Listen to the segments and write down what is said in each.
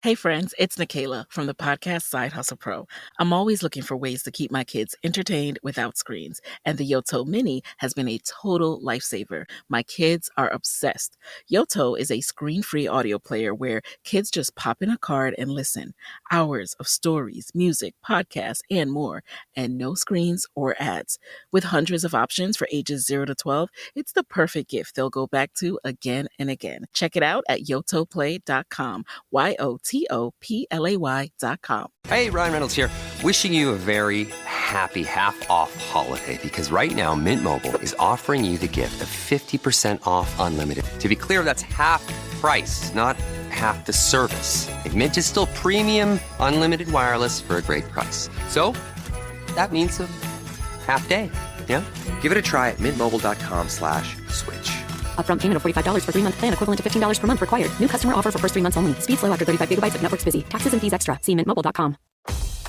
Hey friends, it's Nikayla from the podcast Side Hustle Pro. I'm always looking for ways to keep my kids entertained without screens, and the Yoto Mini has been a total lifesaver. My kids are obsessed. Yoto is a screen-free audio player where kids just pop in a card and listen. Hours of stories, music, podcasts, and more, and no screens or ads. With hundreds of options for ages 0 to 12, it's the perfect gift they'll go back to again and again. Check it out at yotoplay.com. YOTOPLAY.com. Hey, Ryan Reynolds here. Wishing you a very happy half-off holiday because right now Mint Mobile is offering you the gift of 50% off unlimited. To be clear, that's half price, not half the service. Like Mint is still premium unlimited wireless for a great price. So that means a half day. Yeah? Give it a try at mintmobile.com/switch. Upfront payment of $45 for 3-month plan, equivalent to $15 per month required. New customer offer for first 3 months only. Speed slow after 35 gigabytes if network's busy. Taxes and fees extra. See mintmobile.com.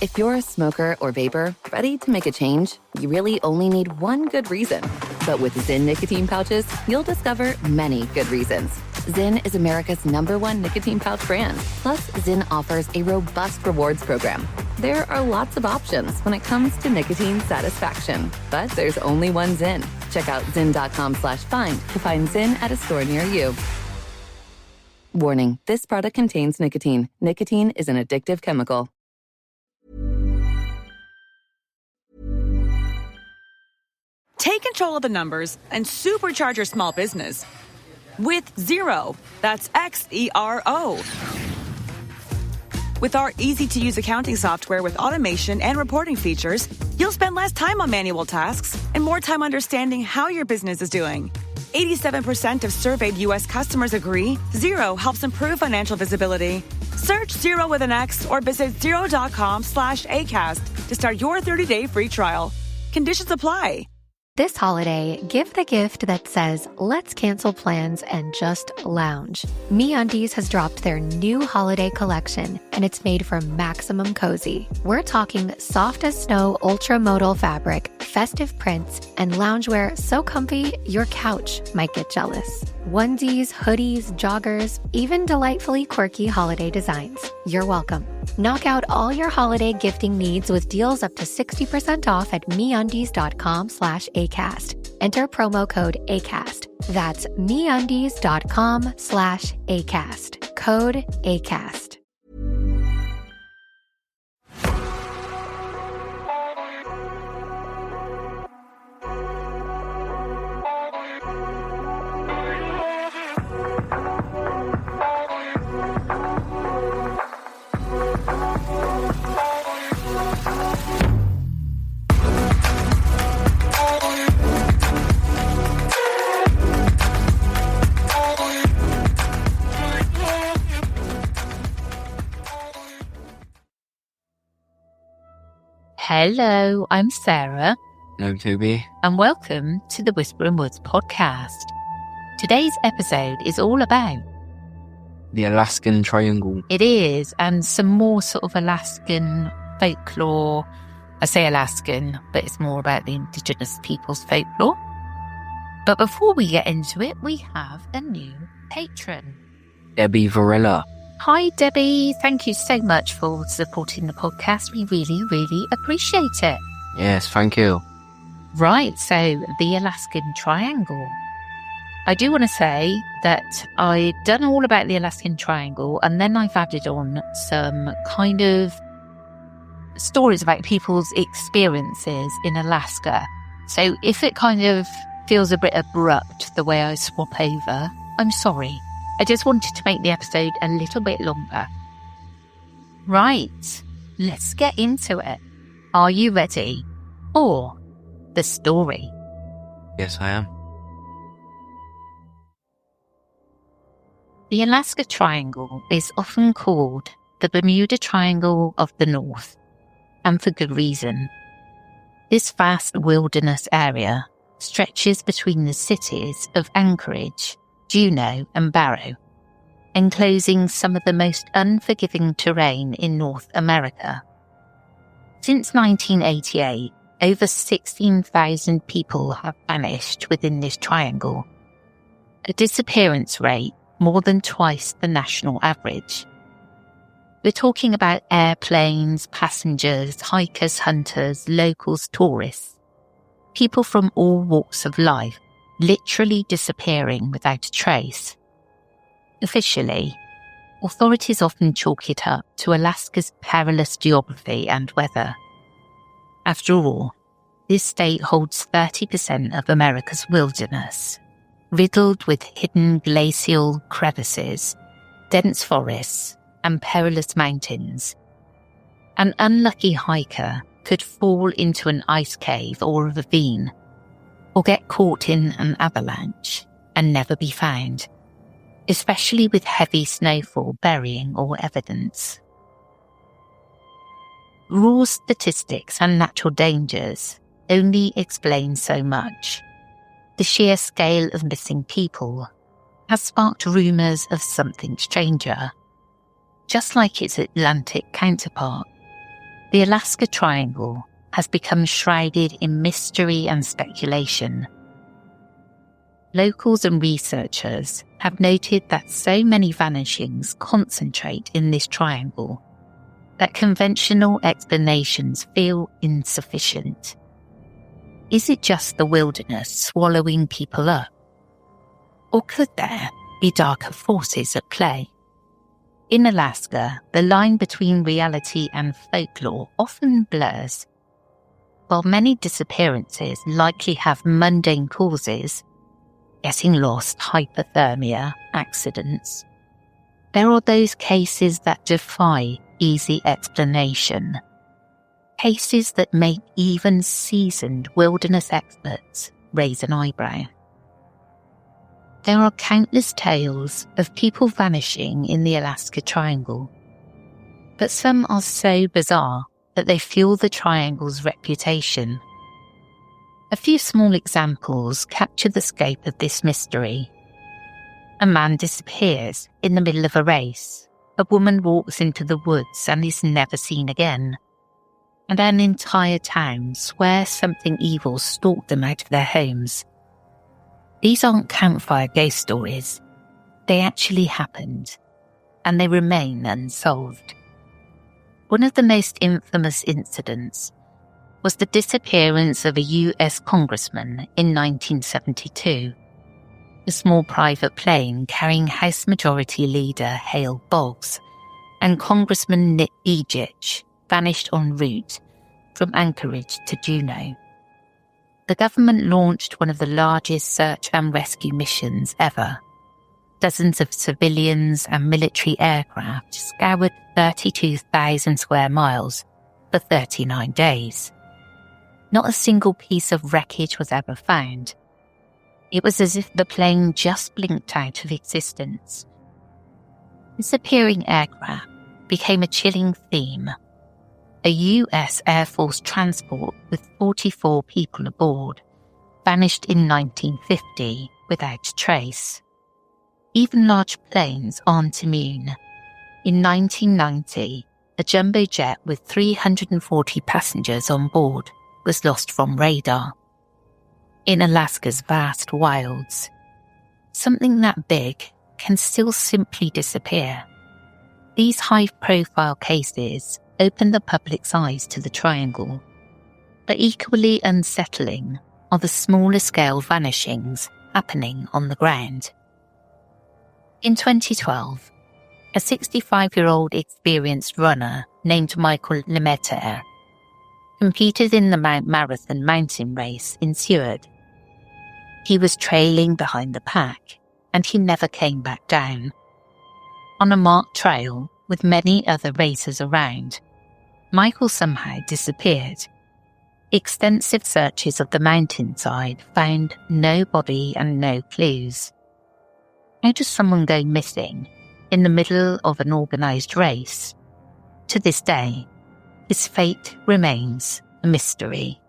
If you're a smoker or vapor, ready to make a change, you really only need one good reason. But with Zyn nicotine pouches, you'll discover many good reasons. Zyn is America's #1 nicotine pouch brand. Plus, Zyn offers a robust rewards program. There are lots of options when it comes to nicotine satisfaction. But there's only one Zyn. Check out zyn.com/find to find Zyn at a store near you. Warning, this product contains nicotine. Nicotine is an addictive chemical. Take control of the numbers and supercharge your small business with Xero. That's Xero. With our easy-to-use accounting software with automation and reporting features, you'll spend less time on manual tasks and more time understanding how your business is doing. 87% of surveyed U.S. customers agree Xero helps improve financial visibility. Search Xero with an X or visit Xero.com/ACAST to start your 30-day free trial. Conditions apply. This holiday, give the gift that says, let's cancel plans and just lounge. MeUndies has dropped their new holiday collection, and it's made for maximum cozy. We're talking soft as snow ultramodal fabric, festive prints, and loungewear so comfy your couch might get jealous. Onesies, hoodies, joggers, even delightfully quirky holiday designs. You're welcome. Knock out all your holiday gifting needs with deals up to 60% off at MeUndies.com/ACAST. Enter promo code ACAST. That's MeUndies.com/ACAST. Code ACAST. Hello, I'm Sarah. No, Toby. And welcome to the Whispering Woods podcast. Today's episode is all about the Alaskan Triangle. It is, and some more sort of Alaskan folklore. I say Alaskan, but it's more about the indigenous people's folklore. But before we get into it, we have a new patron. Debbie Varela. Hi, Debbie. Thank you so much for supporting the podcast. We really, really appreciate it. Yes, thank you. Right, so the Alaskan Triangle. I do want to say that I've done all about the Alaskan Triangle, and then I've added on some kind of stories about people's experiences in Alaska. So if it kind of feels a bit abrupt the way I swap over, I'm sorry. I just wanted to make the episode a little bit longer. Right, let's get into it. Are you ready? Or the story? Yes, I am. The Alaska Triangle is often called the Bermuda Triangle of the North, and for good reason. This vast wilderness area stretches between the cities of Anchorage, Juneau and Barrow, enclosing some of the most unforgiving terrain in North America. Since 1988, over 16,000 people have vanished within this triangle, a disappearance rate more than twice the national average. We're talking about airplanes, passengers, hikers, hunters, locals, tourists. People from all walks of life literally disappearing without a trace. Officially, authorities often chalk it up to Alaska's perilous geography and weather. After all, this state holds 30% of America's wilderness, riddled with hidden glacial crevices, dense forests, and perilous mountains. An unlucky hiker could fall into an ice cave or a ravine, or get caught in an avalanche and never be found, especially with heavy snowfall burying all evidence. Raw statistics and natural dangers only explain so much. The sheer scale of missing people has sparked rumours of something stranger. Just like its Atlantic counterpart, the Alaska Triangle has become shrouded in mystery and speculation. Locals and researchers have noted that so many vanishings concentrate in this triangle that conventional explanations feel insufficient. Is it just the wilderness swallowing people up? Or could there be darker forces at play? In Alaska, the line between reality and folklore often blurs. While many disappearances likely have mundane causes, getting lost, hypothermia, accidents, there are those cases that defy easy explanation. Cases that make even seasoned wilderness experts raise an eyebrow. There are countless tales of people vanishing in the Alaska Triangle, but some are so bizarre that they fuel the triangle's reputation. A few small examples capture the scope of this mystery. A man disappears in the middle of a race. A woman walks into the woods and is never seen again. And an entire town swears something evil stalked them out of their homes. These aren't campfire ghost stories. They actually happened, and they remain unsolved. One of the most infamous incidents was the disappearance of a US congressman in 1972. A small private plane carrying House Majority Leader Hale Boggs and Congressman Nick Egich vanished en route from Anchorage to Juneau. The government launched one of the largest search and rescue missions ever. Dozens of civilians and military aircraft scoured 32,000 square miles for 39 days. Not a single piece of wreckage was ever found. It was as if the plane just blinked out of existence. Disappearing aircraft became a chilling theme. A US Air Force transport with 44 people aboard vanished in 1950 without trace. Even large planes aren't immune. In 1990, a jumbo jet with 340 passengers on board was lost from radar. In Alaska's vast wilds, something that big can still simply disappear. These high-profile cases open the public's eyes to the triangle, but equally unsettling are the smaller-scale vanishings happening on the ground. In 2012, a 65-year-old experienced runner named Michael Lemaitre competed in the Mount Marathon mountain race in Seward. He was trailing behind the pack, and he never came back down. On a marked trail with many other racers around, Michael somehow disappeared. Extensive searches of the mountainside found no body and no clues. How does someone go missing in the middle of an organised race? To this day, his fate remains a mystery.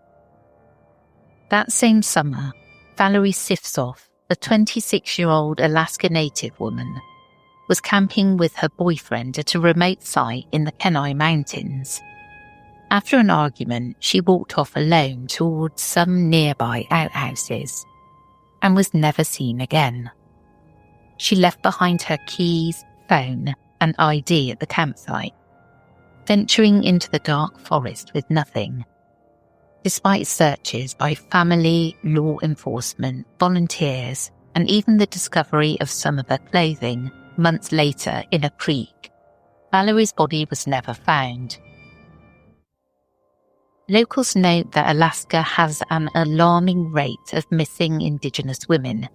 That same summer, Valerie Sifsoff, a 26-year-old Alaska Native woman, was camping with her boyfriend at a remote site in the Kenai Mountains. After an argument, she walked off alone towards some nearby outhouses and was never seen again. She left behind her keys, phone, and ID at the campsite, venturing into the dark forest with nothing. Despite searches by family, law enforcement, volunteers, and even the discovery of some of her clothing months later in a creek, Valerie's body was never found. Locals note that Alaska has an alarming rate of missing Indigenous women,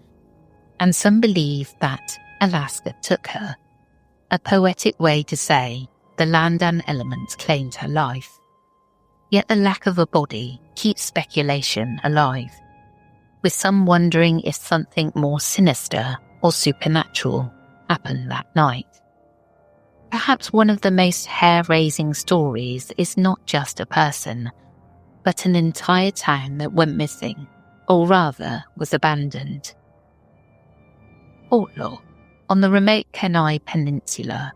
and some believe that Alaska took her, a poetic way to say the land and elements claimed her life. Yet the lack of a body keeps speculation alive, with some wondering if something more sinister or supernatural happened that night. Perhaps one of the most hair-raising stories is not just a person, but an entire town that went missing, or rather was abandoned. Portlaw, on the remote Kenai Peninsula,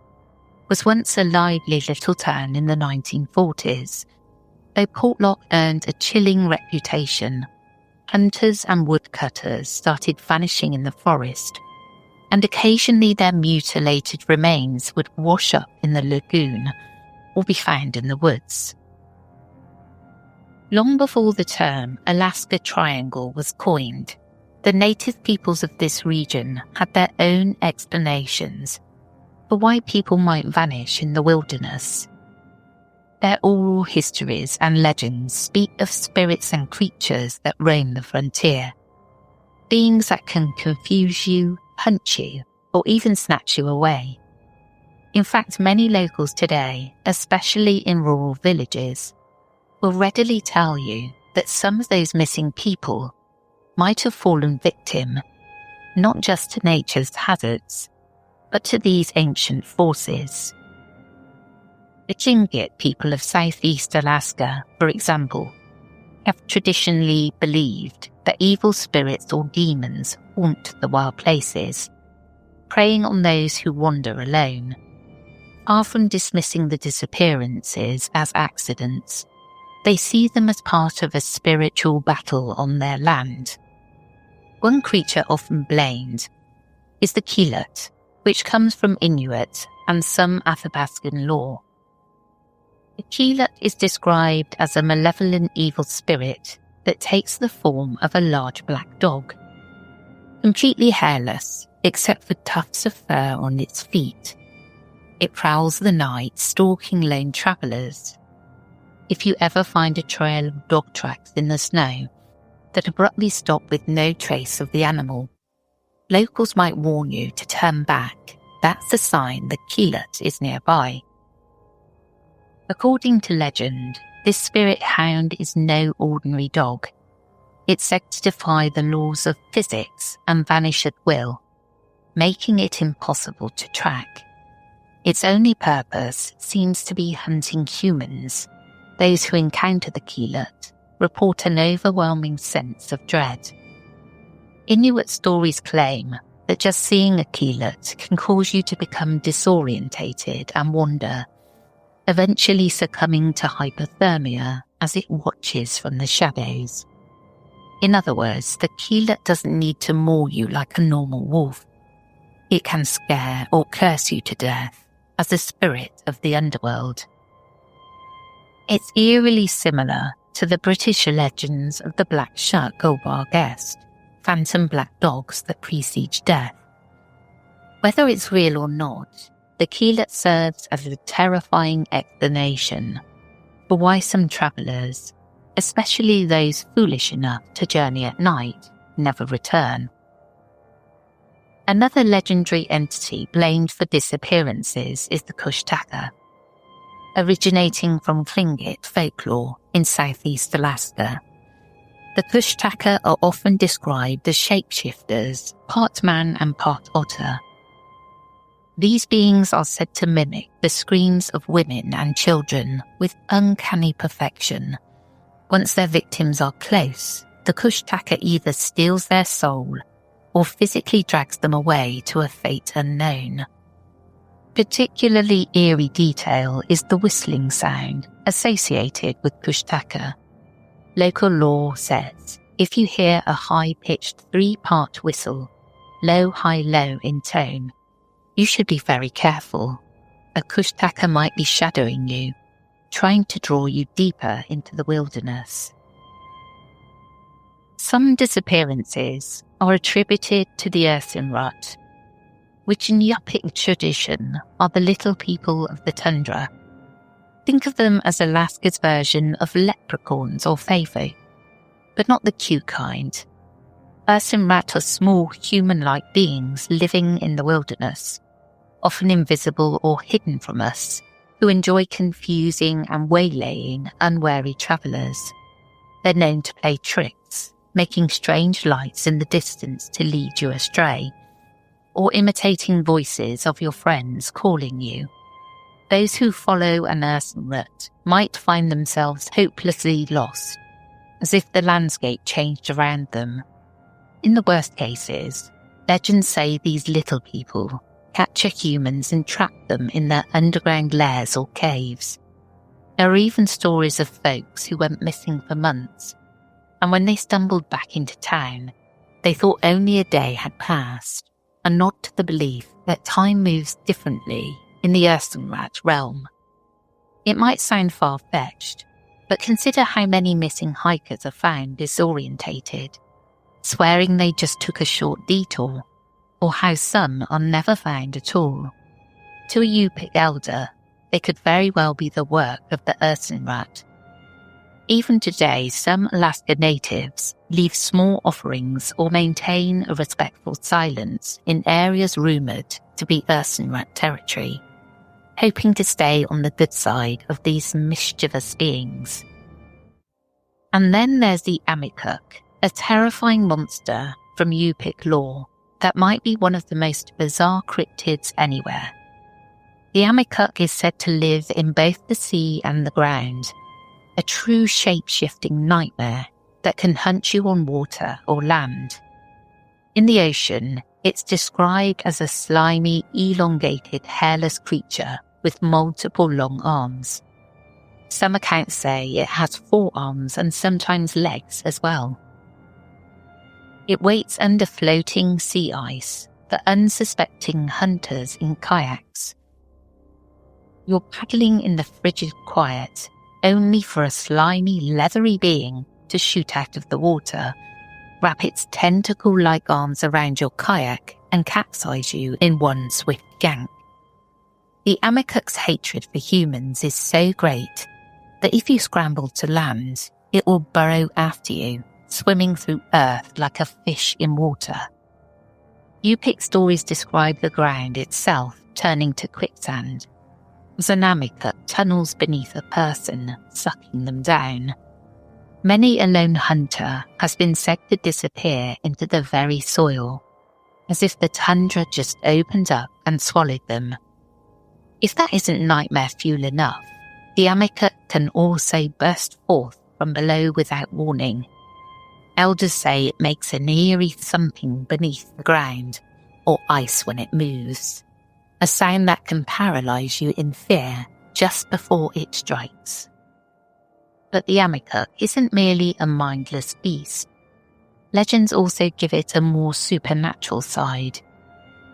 was once a lively little town in the 1940s. Though Portlaw earned a chilling reputation, hunters and woodcutters started vanishing in the forest, and occasionally their mutilated remains would wash up in the lagoon or be found in the woods. Long before the term Alaska Triangle was coined, the native peoples of this region had their own explanations for why people might vanish in the wilderness. Their oral histories and legends speak of spirits and creatures that roam the frontier, beings that can confuse you, hunt you, or even snatch you away. In fact, many locals today, especially in rural villages, will readily tell you that some of those missing people might have fallen victim not just to nature's hazards, but to these ancient forces. The Tlingit people of southeast Alaska, for example, have traditionally believed that evil spirits or demons haunt the wild places, preying on those who wander alone. Far from dismissing the disappearances as accidents, they see them as part of a spiritual battle on their land. One creature often blamed is the Keelut, which comes from Inuit and some Athabascan lore. The Keelut is described as a malevolent evil spirit that takes the form of a large black dog. Completely hairless, except for tufts of fur on its feet, it prowls the night, stalking lone travellers. If you ever find a trail of dog tracks in the snow that abruptly stop with no trace of the animal, locals might warn you to turn back. That's a sign the Keelut is nearby. According to legend, this spirit hound is no ordinary dog. It's said to defy the laws of physics and vanish at will, making it impossible to track. Its only purpose seems to be hunting humans. Those who encounter the Keelut report an overwhelming sense of dread. Inuit stories claim that just seeing a Keelut can cause you to become disorientated and wander, eventually succumbing to hypothermia as it watches from the shadows. In other words, the Keelut doesn't need to maul you like a normal wolf. It can scare or curse you to death as a spirit of the underworld. It's eerily similar to the British legends of the Black Shuck or Barghest, phantom black dogs that presage death. Whether it's real or not, the Keelut serves as a terrifying explanation for why some travellers, especially those foolish enough to journey at night, never return. Another legendary entity blamed for disappearances is the Kushtaka, originating from Tlingit folklore in southeast Alaska. The Kushtaka are often described as shapeshifters, part man and part otter. These beings are said to mimic the screams of women and children with uncanny perfection. Once their victims are close, the Kushtaka either steals their soul or physically drags them away to a fate unknown. Particularly eerie detail is the whistling sound associated with Kushtaka. Local lore says if you hear a high-pitched 3-part whistle, low, high, low in tone, you should be very careful. a kushtaka might be shadowing you, trying to draw you deeper into the wilderness. Some disappearances are attributed to the earthen rut, which in Yupik tradition are the little people of the tundra. Think of them as Alaska's version of leprechauns or faefae, but not the cute kind. Earthen rat are small human-like beings living in the wilderness, often invisible or hidden from us, who enjoy confusing and waylaying unwary travellers. They're known to play tricks, making strange lights in the distance to lead you astray, or imitating voices of your friends calling you. Those who follow an earthen rut might find themselves hopelessly lost, as if the landscape changed around them. In the worst cases, legends say these little people capture humans and trap them in their underground lairs or caves. There are even stories of folks who went missing for months, and when they stumbled back into town, they thought only a day had passed, a nod to the belief that time moves differently in the earthen rat realm. It might sound far-fetched, but consider how many missing hikers are found disorientated, swearing they just took a short detour, or how some are never found at all. To a Yupik elder, they could very well be the work of the earthen rat. Even today, some Alaska natives leave small offerings or maintain a respectful silence in areas rumoured to be earthen rat territory, hoping to stay on the good side of these mischievous beings. And then there's the Amikuk, a terrifying monster from Yupik lore that might be one of the most bizarre cryptids anywhere. The Amikuk is said to live in both the sea and the ground, a true shape-shifting nightmare that can hunt you on water or land. In the ocean, it's described as a slimy, elongated, hairless creature with multiple long arms. Some accounts say it has 4 arms and sometimes legs as well. It waits under floating sea ice for unsuspecting hunters in kayaks. You're paddling in the frigid quiet, only for a slimy, leathery being to shoot out of the water, wrap its tentacle-like arms around your kayak and capsize you in one swift yank. The Amikuk's hatred for humans is so great that if you scramble to land, it will burrow after you, swimming through earth like a fish in water. Yupik stories describe the ground itself turning to quicksand, as an Amikuk tunnels beneath a person, sucking them down. Many a lone hunter has been said to disappear into the very soil, as if the tundra just opened up and swallowed them. If that isn't nightmare fuel enough, the Amikuk can also burst forth from below without warning. Elders say it makes an eerie thumping beneath the ground, or ice when it moves, a sound that can paralyze you in fear just before it strikes. But the Amikuk isn't merely a mindless beast. Legends also give it a more supernatural side.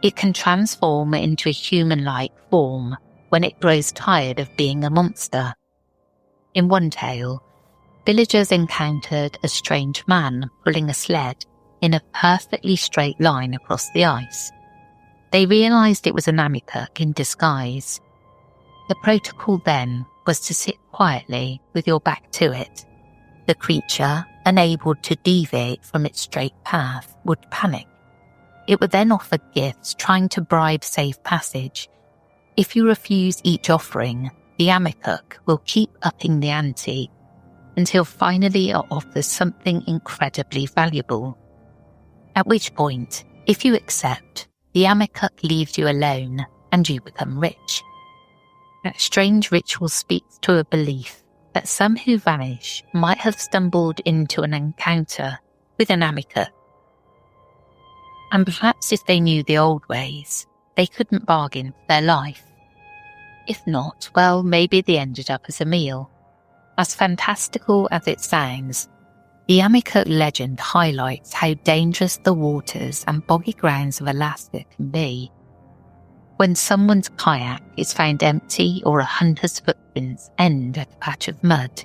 It can transform into a human-like form when it grows tired of being a monster. In one tale, villagers encountered a strange man pulling a sled in a perfectly straight line across the ice. They realized it was an Amikuk in disguise. The protocol then was to sit quietly with your back to it. The creature, unable to deviate from its straight path, would panic. It would then offer gifts, trying to bribe safe passage. If you refuse each offering, the Amikuk will keep upping the ante until finally it offers something incredibly valuable. At which point, if you accept, the Amikuk leaves you alone and you become rich. That strange ritual speaks to a belief that some who vanish might have stumbled into an encounter with an Amikuk. And perhaps if they knew the old ways, they couldn't bargain for their life. If not, well, maybe they ended up as a meal. As fantastical as it sounds, the Amikuk legend highlights how dangerous the waters and boggy grounds of Alaska can be. When someone's kayak is found empty or a hunter's footprints end at a patch of mud,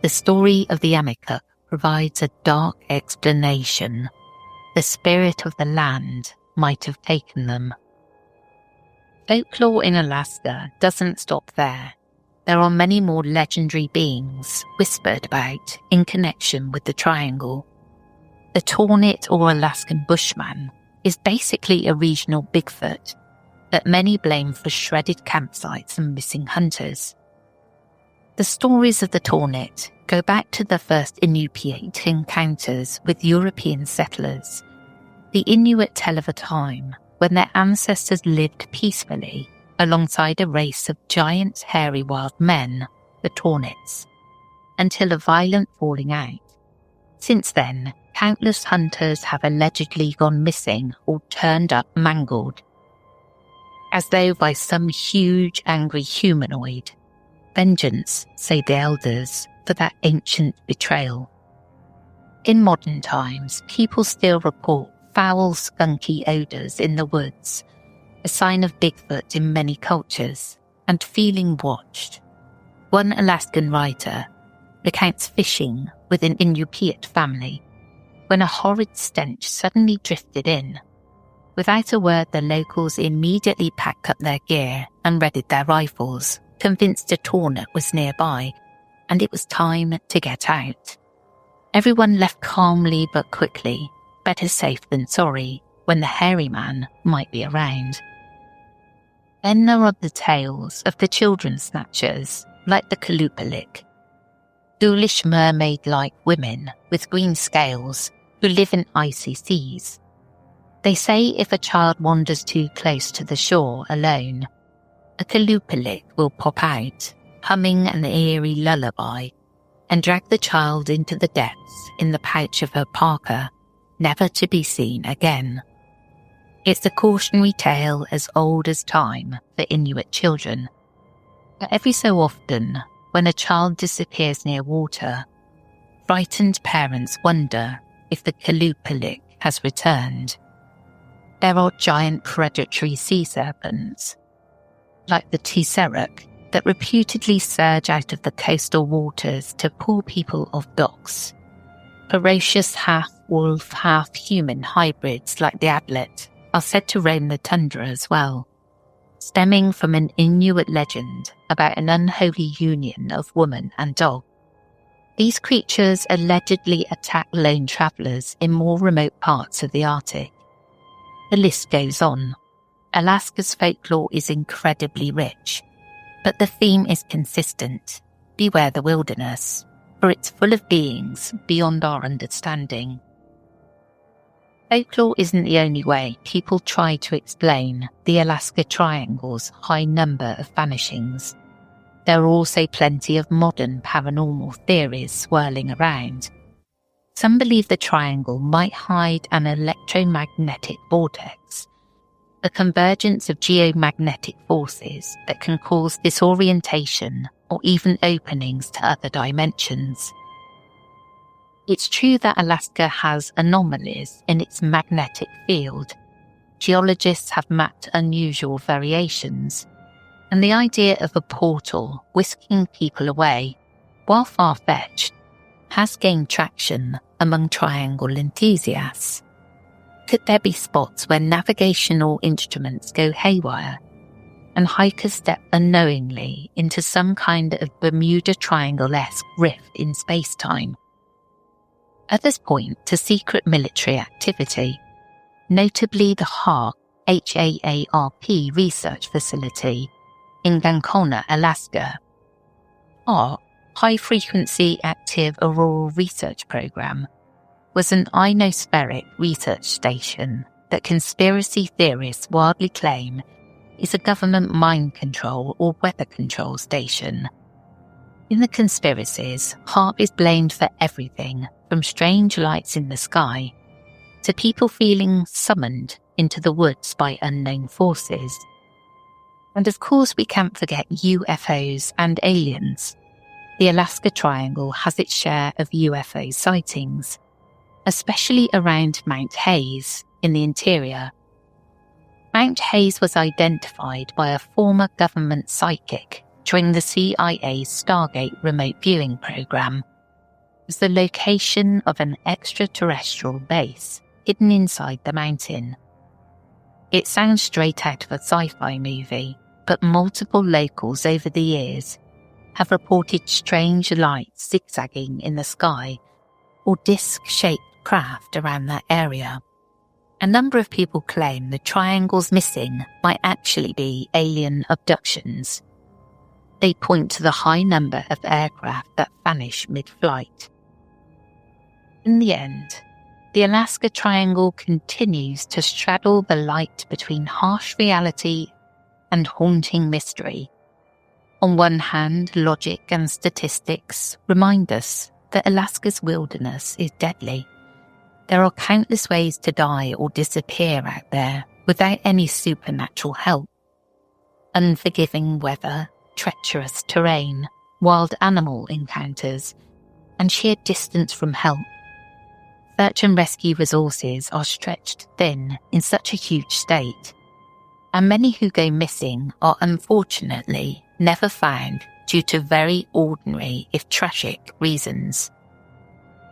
the story of the Amikuk provides a dark explanation. The spirit of the land might have taken them. Folklore in Alaska doesn't stop there. There are many more legendary beings whispered about in connection with the triangle. The Tawnet or Alaskan Bushman is basically a regional Bigfoot that many blame for shredded campsites and missing hunters. The stories of the Tawnet go back to the first Inupiat encounters with European settlers. The Inuit tell of a time when their ancestors lived peacefully alongside a race of giant hairy wild men, the Tawnets, until a violent falling out. Since then, countless hunters have allegedly gone missing or turned up mangled, as though by some huge angry humanoid. Vengeance, say the elders, for that ancient betrayal. In modern times, people still report foul, skunky odours in the woods, a sign of Bigfoot in many cultures, and feeling watched. One Alaskan writer recounts fishing with an Inupiat family when a horrid stench suddenly drifted in. Without a word, the locals immediately packed up their gear and readied their rifles, convinced a Tawnet was nearby, and it was time to get out. Everyone left calmly but quickly, better safe than sorry, when the hairy man might be around. Then there are the tales of the children snatchers, like the Kalupalik, ghoulish mermaid-like women with green scales who live in icy seas. They say if a child wanders too close to the shore alone, a Kalupalik will pop out, humming an eerie lullaby, and drag the child into the depths in the pouch of her parka, never to be seen again. It's a cautionary tale as old as time for Inuit children. But every so often, when a child disappears near water, frightened parents wonder if the Kalupalik has returned. There are giant predatory sea serpents, like the Tseruk, that reputedly surge out of the coastal waters to pull people off docks. Ferocious half-wolf, half-human hybrids like the Adlet are said to roam the tundra as well, stemming from an Inuit legend about an unholy union of woman and dog. These creatures allegedly attack lone travellers in more remote parts of the Arctic. The list goes on. Alaska's folklore is incredibly rich, but the theme is consistent. Beware the wilderness, for it's full of beings beyond our understanding. Folklore isn't the only way people try to explain the Alaska Triangle's high number of vanishings. There are also plenty of modern paranormal theories swirling around. Some believe the triangle might hide an electromagnetic vortex, a convergence of geomagnetic forces that can cause disorientation or even openings to other dimensions. It's true that Alaska has anomalies in its magnetic field. Geologists have mapped unusual variations, and the idea of a portal whisking people away, while far-fetched, has gained traction among triangle enthusiasts. Could there be spots where navigational instruments go haywire and hikers step unknowingly into some kind of Bermuda Triangle-esque rift in space-time? Others point to secret military activity, notably the HAARP research facility in Gankona, Alaska. HAARP, High Frequency Active Auroral Research Program, was an ionospheric research station that conspiracy theorists wildly claim is a government mind control or weather control station. In the conspiracies, HAARP is blamed for everything from strange lights in the sky to people feeling summoned into the woods by unknown forces. And of course we can't forget UFOs and aliens. The Alaska Triangle has its share of UFO sightings, especially around Mount Hayes in the interior. Mount Hayes was identified by a former government psychic during the CIA's Stargate remote viewing program as the location of an extraterrestrial base hidden inside the mountain. It sounds straight out of a sci-fi movie, but multiple locals over the years have reported strange lights zigzagging in the sky or disc-shaped craft around that area. A number of people claim the triangles missing might actually be alien abductions. They point to the high number of aircraft that vanish mid-flight. In the end, the Alaska Triangle continues to straddle the light between harsh reality and haunting mystery. On one hand, logic and statistics remind us that Alaska's wilderness is deadly. There are countless ways to die or disappear out there without any supernatural help. Unforgiving weather, treacherous terrain, wild animal encounters, and sheer distance from help. Search and rescue resources are stretched thin in such a huge state, and many who go missing are unfortunately never found due to very ordinary, if tragic, reasons.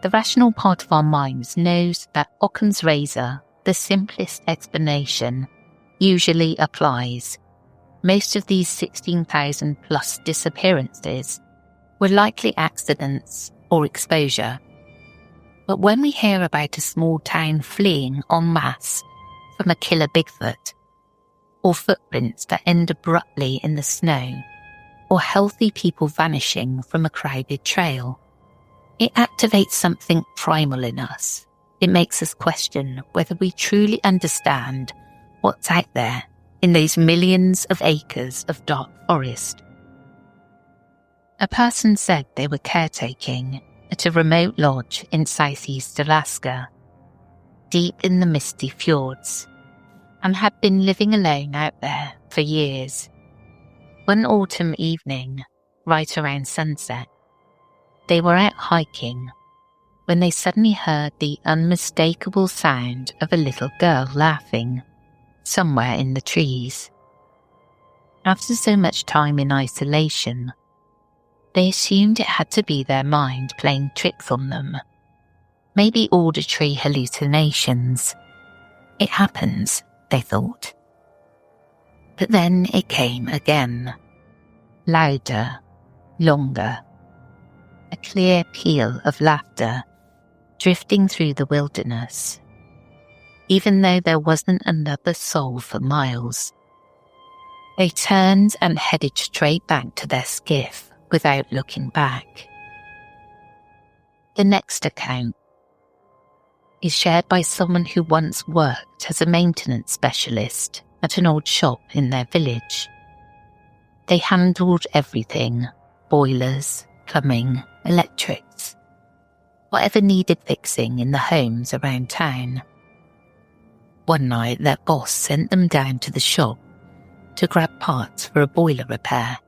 The rational part of our minds knows that Occam's razor, the simplest explanation, usually applies. Most of these 16,000 plus disappearances were likely accidents or exposure. But when we hear about a small town fleeing en masse from a killer Bigfoot, or footprints that end abruptly in the snow, or healthy people vanishing from a crowded trail, it activates something primal in us. It makes us question whether we truly understand what's out there in those millions of acres of dark forest. A person said they were caretaking at a remote lodge in southeast Alaska, deep in the misty fjords, and had been living alone out there for years. One autumn evening, right around sunset, they were out hiking when they suddenly heard the unmistakable sound of a little girl laughing somewhere in the trees. After so much time in isolation, they assumed it had to be their mind playing tricks on them. Maybe auditory hallucinations. It happens, they thought. But then it came again. Louder, longer. A clear peal of laughter drifting through the wilderness, even though there wasn't another soul for miles. They turned and headed straight back to their skiff without looking back. The next account is shared by someone who once worked as a maintenance specialist at an old shop in their village. They handled everything: boilers, plumbing, electrics, whatever needed fixing in the homes around town. One night, their boss sent them down to the shop to grab parts for a boiler repair.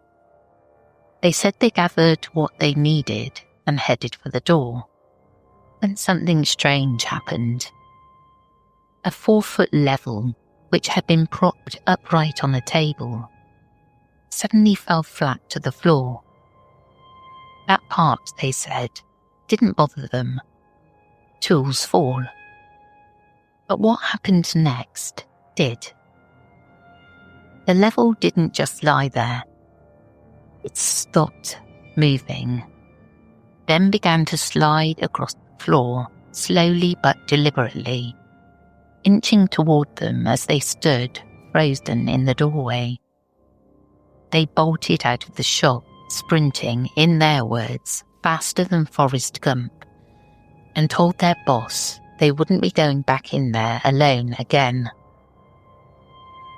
They said they gathered what they needed and headed for the door, when something strange happened. A 4-foot level, which had been propped upright on a table, suddenly fell flat to the floor. That part, they said, didn't bother them. Tools fall. But what happened next did. The level didn't just lie there. It stopped moving, then began to slide across the floor, slowly but deliberately, inching toward them as they stood frozen in the doorway. They bolted out of the shop, sprinting, in their words, faster than Forrest Gump, and told their boss they wouldn't be going back in there alone again.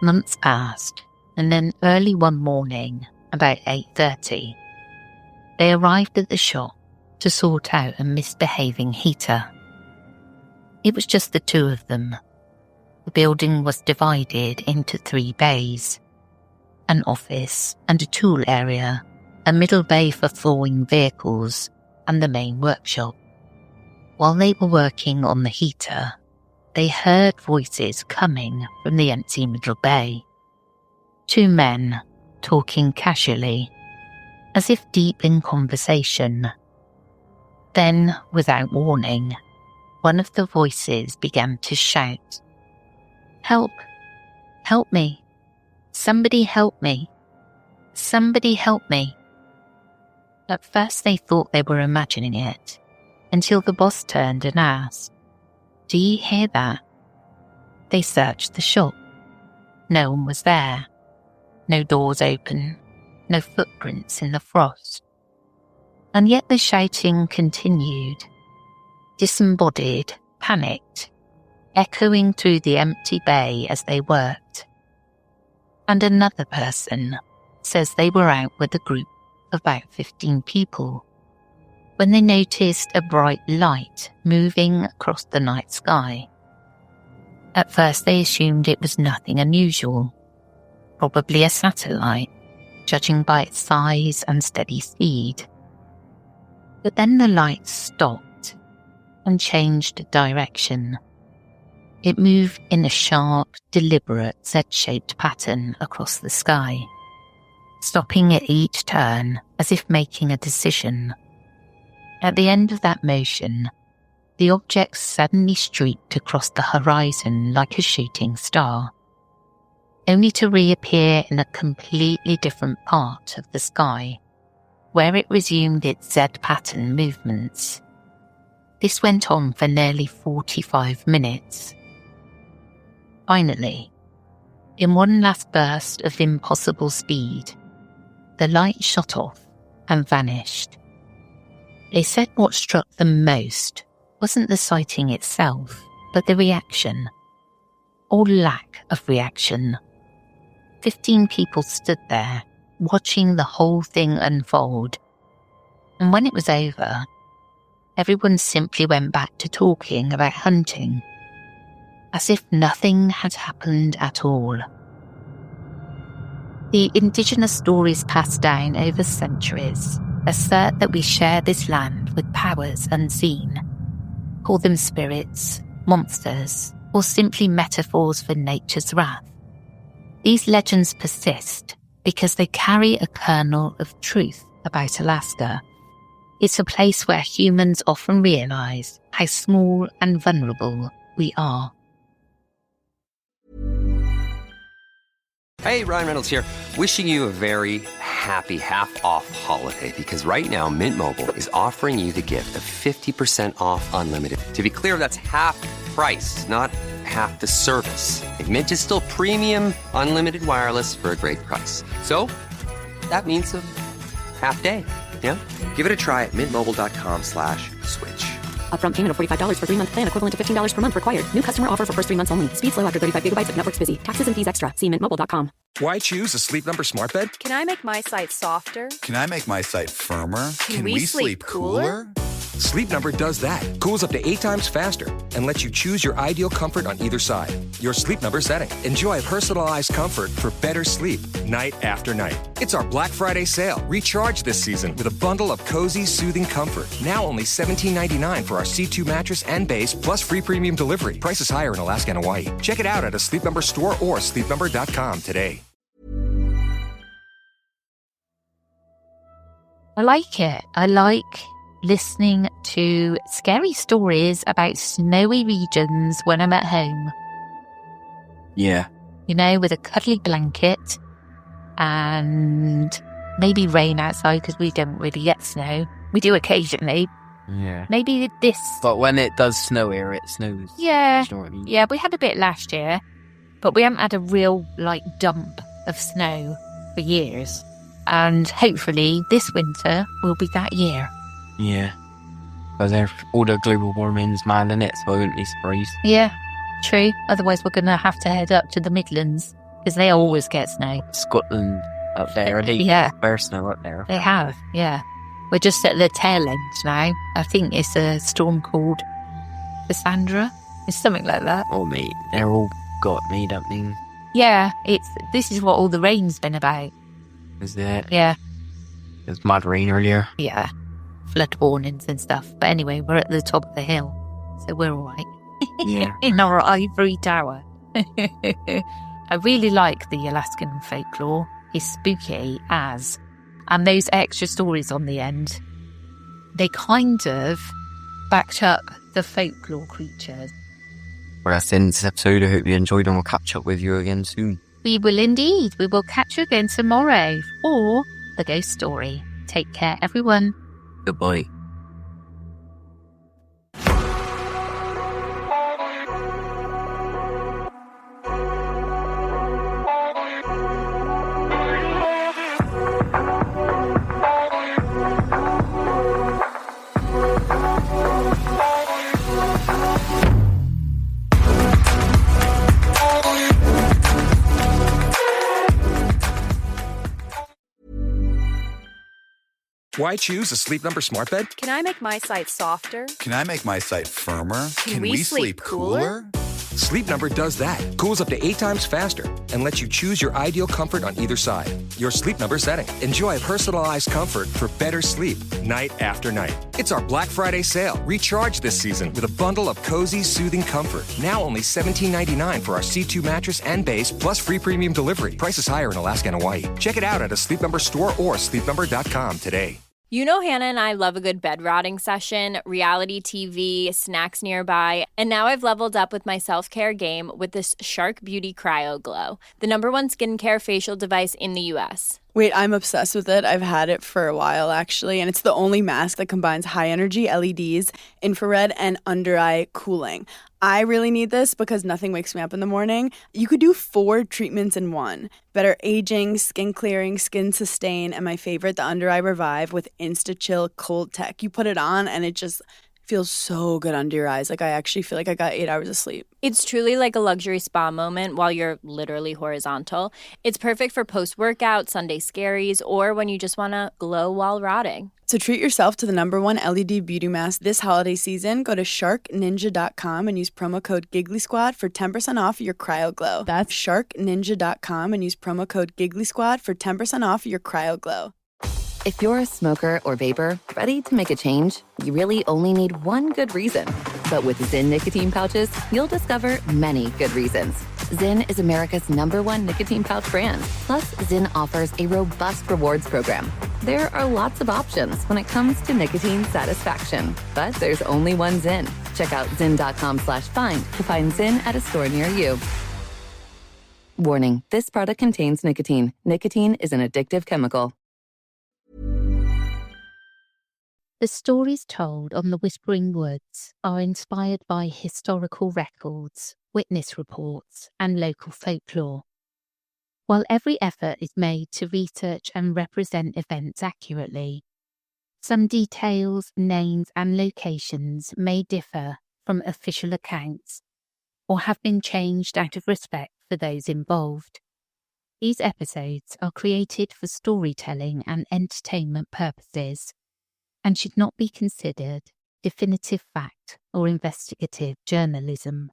Months passed, and then early one morning, about 8:30, they arrived at the shop to sort out a misbehaving heater. It was just the two of them. The building was divided into 3 bays: an office and a tool area, a middle bay for thawing vehicles, and the main workshop. While they were working on the heater, they heard voices coming from the empty middle bay. Two men talking casually, as if deep in conversation. Then, without warning, one of the voices began to shout, "Help! Help me! Somebody help me! Somebody help me!" At first they thought they were imagining it, until the boss turned and asked, "Do you hear that?" They searched the shop. No one was there. No doors open, no footprints in the frost. And yet the shouting continued, disembodied, panicked, echoing through the empty bay as they worked. And another person says they were out with a group of about 15 people when they noticed a bright light moving across the night sky. At first they assumed it was nothing unusual, probably a satellite, judging by its size and steady speed. But then the light stopped and changed direction. It moved in a sharp, deliberate Z-shaped pattern across the sky, stopping at each turn as if making a decision. At the end of that motion, the object suddenly streaked across the horizon like a shooting star, only to reappear in a completely different part of the sky, where it resumed its Z-pattern movements. This went on for nearly 45 minutes. Finally, in one last burst of impossible speed, the light shot off and vanished. They said what struck them most wasn't the sighting itself, but the reaction, or lack of reaction. 15 people stood there, watching the whole thing unfold. And when it was over, everyone simply went back to talking about hunting, as if nothing had happened at all. The indigenous stories passed down over centuries assert that we share this land with powers unseen. Call them spirits, monsters, or simply metaphors for nature's wrath. These legends persist because they carry a kernel of truth about Alaska. It's a place where humans often realize how small and vulnerable we are. Hey, Ryan Reynolds here. Wishing you a very happy half-off holiday because right now Mint Mobile is offering you the gift of 50% off unlimited. To be clear, that's half price, not half the service. And Mint is still premium unlimited wireless for a great price. So that means a half day. Yeah? Give it a try at mintmobile.com/switch. Upfront payment of $45 for 3-month plan equivalent to $15 per month required. New customer offer for first 3 months only. Speed slow after 35 gigabytes if network's busy. Taxes and fees extra. See mintmobile.com. Why choose a Sleep Number smart bed? Can I make my site softer? Can I make my site firmer? Can we sleep cooler? Sleep Number does that. Cools up to 8 times faster and lets you choose your ideal comfort on either side. Your Sleep Number setting. Enjoy personalized comfort for better sleep night after night. It's our Black Friday sale. Recharge this season with a bundle of cozy, soothing comfort. Now only $17.99 for our C2 mattress and base, plus free premium delivery. Prices higher in Alaska and Hawaii. Check it out at a Sleep Number store or sleepnumber.com today. I like it. I like listening to scary stories about snowy regions when I'm at home. Yeah. You know, with a cuddly blanket and maybe rain outside because we don't really get snow. We do occasionally. Yeah. Maybe this. But when it does snow here, it snows. Yeah. You know what I mean? Yeah, we had a bit last year, but we haven't had a real, dump of snow for years. And hopefully this winter will be that year. Yeah. Because all the global warming's mad in it, so I wouldn't be surprised. Yeah, true. Otherwise we're going to have to head up to the Midlands, because they always get snow. Scotland up there, they bear snow up there. They have, yeah. We're just at the tail end now. I think it's a storm called Cassandra. It's something like that. Oh, mate, they're all got made up things. Yeah, this is what all the rain's been about. Is that? Yeah. It was mad rain earlier. Yeah. Flood warnings and stuff. But anyway, we're at the top of the hill, so we're all right. Yeah. in our ivory tower. I really like the Alaskan folklore. It's spooky as, and those extra stories on the end, they kind of backed up the folklore creatures. Well, that's the end of this episode. I hope you enjoyed, and we'll catch up with you again soon. We will indeed. We will catch you again tomorrow for the ghost story. Take care, everyone. Goodbye. Why choose a Sleep Number smart bed? Can I make my site softer? Can I make my site firmer? Can we sleep cooler? Sleep Number does that. Cools up to 8 times faster and lets you choose your ideal comfort on either side. Your Sleep Number setting. Enjoy personalized comfort for better sleep night after night. It's our Black Friday sale. Recharge this season with a bundle of cozy, soothing comfort. Now only $17.99 for our C2 mattress and base, plus free premium delivery. Prices higher in Alaska and Hawaii. Check it out at a Sleep Number store or sleepnumber.com today. You know, Hannah and I love a good bed rotting session, reality TV, snacks nearby, and now I've leveled up with my self-care game with this Shark Beauty Cryo Glow, the #1 skincare facial device in the U.S. Wait, I'm obsessed with it. I've had it for a while, actually, and it's the only mask that combines high-energy LEDs, infrared, and under-eye cooling. I really need this because nothing wakes me up in the morning. You could do 4 treatments in one. Better aging, skin clearing, skin sustain, and my favorite, the under-eye revive with Insta-Chill Cold Tech. You put it on and it just feels so good under your eyes. Like, I actually feel like I got 8 hours of sleep. It's truly like a luxury spa moment while you're literally horizontal. It's perfect for post-workout, Sunday scaries, or when you just want to glow while rotting. So treat yourself to the #1 LED beauty mask this holiday season. Go to sharkninja.com and use promo code Giggly Squad for 10% off your Cryo Glow. That's sharkninja.com and use promo code Giggly Squad for 10% off your Cryo Glow. If you're a smoker or vapor, ready to make a change, you really only need one good reason. But with Zyn nicotine pouches, you'll discover many good reasons. Zyn is America's #1 nicotine pouch brand. Plus, Zyn offers a robust rewards program. There are lots of options when it comes to nicotine satisfaction, but there's only one Zyn. Check out zyn.com/find to find Zyn at a store near you. Warning, this product contains nicotine. Nicotine is an addictive chemical. The stories told on the Whispering Woods are inspired by historical records, witness reports, and local folklore. While every effort is made to research and represent events accurately, some details, names, and locations may differ from official accounts or have been changed out of respect for those involved. These episodes are created for storytelling and entertainment purposes and should not be considered definitive fact or investigative journalism.